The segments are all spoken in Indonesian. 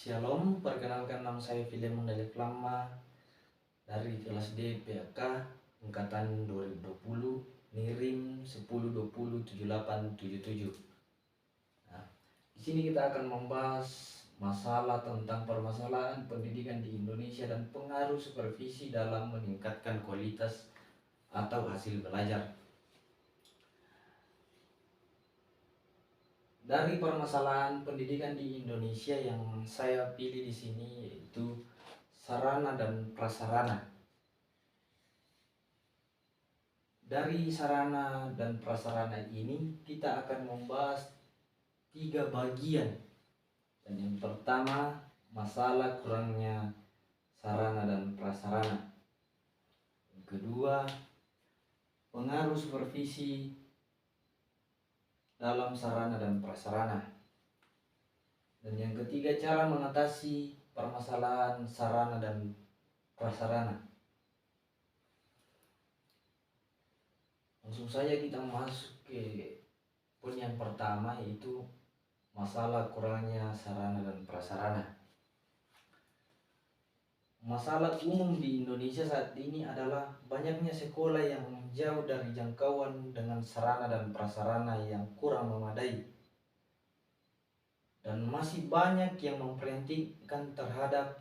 Shalom, perkenalkan nama saya Filemon Lama dari kelas D PAK angkatan 2020 Nirim 10207877. Nah, di sini kita akan membahas masalah tentang permasalahan pendidikan di Indonesia dan pengaruh supervisi dalam meningkatkan kualitas atau hasil belajar. Dari permasalahan pendidikan di Indonesia yang saya pilih di sini yaitu sarana dan prasarana. Dari sarana dan prasarana ini kita akan membahas 3 bagian. Dan yang pertama, masalah kurangnya sarana dan prasarana. Yang kedua, pengaruh supervisi dalam sarana dan prasarana. Dan yang ketiga, cara mengatasi permasalahan sarana dan prasarana. Langsung saja kita masuk ke poin yang pertama, yaitu masalah kurangnya sarana dan prasarana. Masalah umum di Indonesia saat ini adalah banyaknya sekolah yang jauh dari jangkauan dengan sarana dan prasarana yang kurang memadai. Dan masih banyak yang memperhentikan terhadap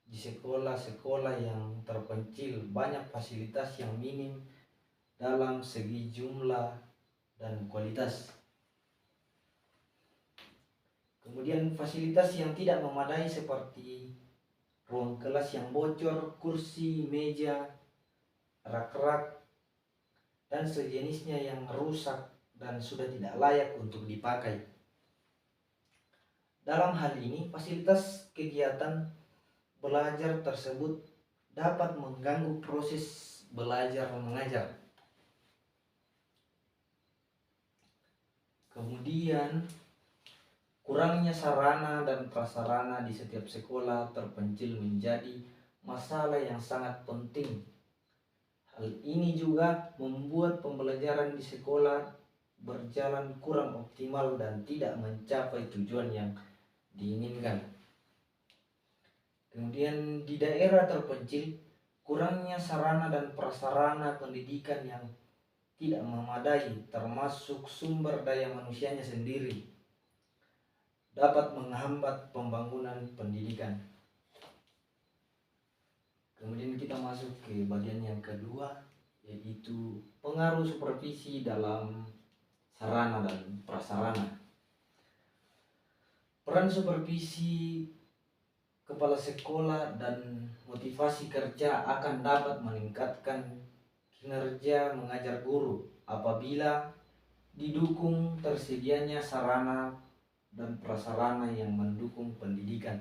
di sekolah-sekolah yang terpencil banyak fasilitas yang minim dalam segi jumlah dan kualitas. Kemudian fasilitas yang tidak memadai seperti ruang kelas yang bocor, kursi, meja, rak-rak, dan sejenisnya yang rusak dan sudah tidak layak untuk dipakai. Dalam hal ini, fasilitas kegiatan belajar tersebut dapat mengganggu proses belajar mengajar. Kemudian, kurangnya sarana dan prasarana di setiap sekolah terpencil menjadi masalah yang sangat penting. Hal ini juga membuat pembelajaran di sekolah berjalan kurang optimal dan tidak mencapai tujuan yang diinginkan. Kemudian di daerah terpencil, kurangnya sarana dan prasarana pendidikan yang tidak memadai termasuk sumber daya manusianya sendiri dapat menghambat pembangunan pendidikan. Kemudian kita masuk ke bagian yang kedua, yaitu pengaruh supervisi dalam sarana dan prasarana. Peran supervisi kepala sekolah dan motivasi kerja akan dapat meningkatkan kinerja mengajar guru apabila didukung tersedianya sarana dan prasarana yang mendukung pendidikan.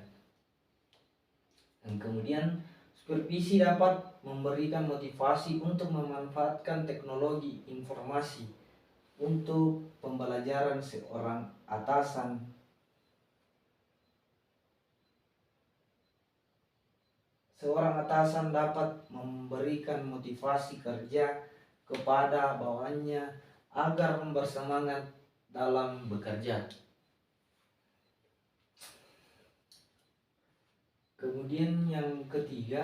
Dan kemudian supervisi dapat memberikan motivasi untuk memanfaatkan teknologi informasi untuk pembelajaran seorang atasan. Seorang atasan dapat memberikan motivasi kerja kepada bawahannya agar bersemangat dalam bekerja. Kemudian yang ketiga,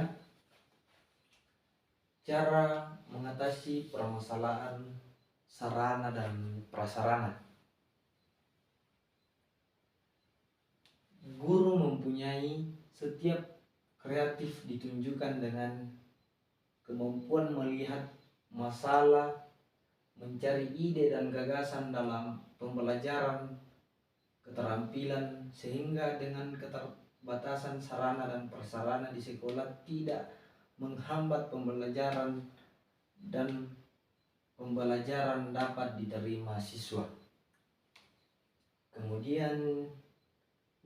cara mengatasi permasalahan sarana dan prasarana. Guru mempunyai setiap kreatif ditunjukkan dengan kemampuan melihat masalah, mencari ide dan gagasan dalam pembelajaran, keterampilan, sehingga dengan keterbatasan sarana dan prasarana di sekolah tidak menghambat pembelajaran dan pembelajaran dapat diterima siswa. Kemudian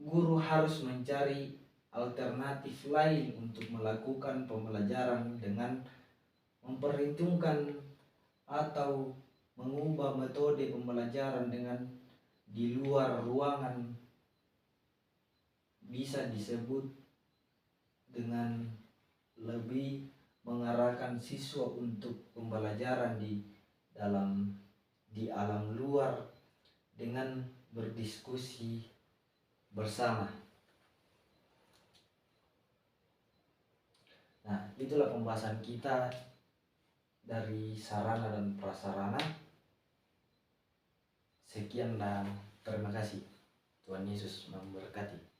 guru harus mencari alternatif lain untuk melakukan pembelajaran dengan memperhitungkan atau mengubah metode pembelajaran dengan di luar ruangan, bisa disebut dengan lebih mengarahkan siswa untuk pembelajaran di alam luar dengan berdiskusi, bersama. Nah, itulah pembahasan kita dari sarana dan prasarana. Sekian dan terima kasih. Tuhan Yesus memberkati.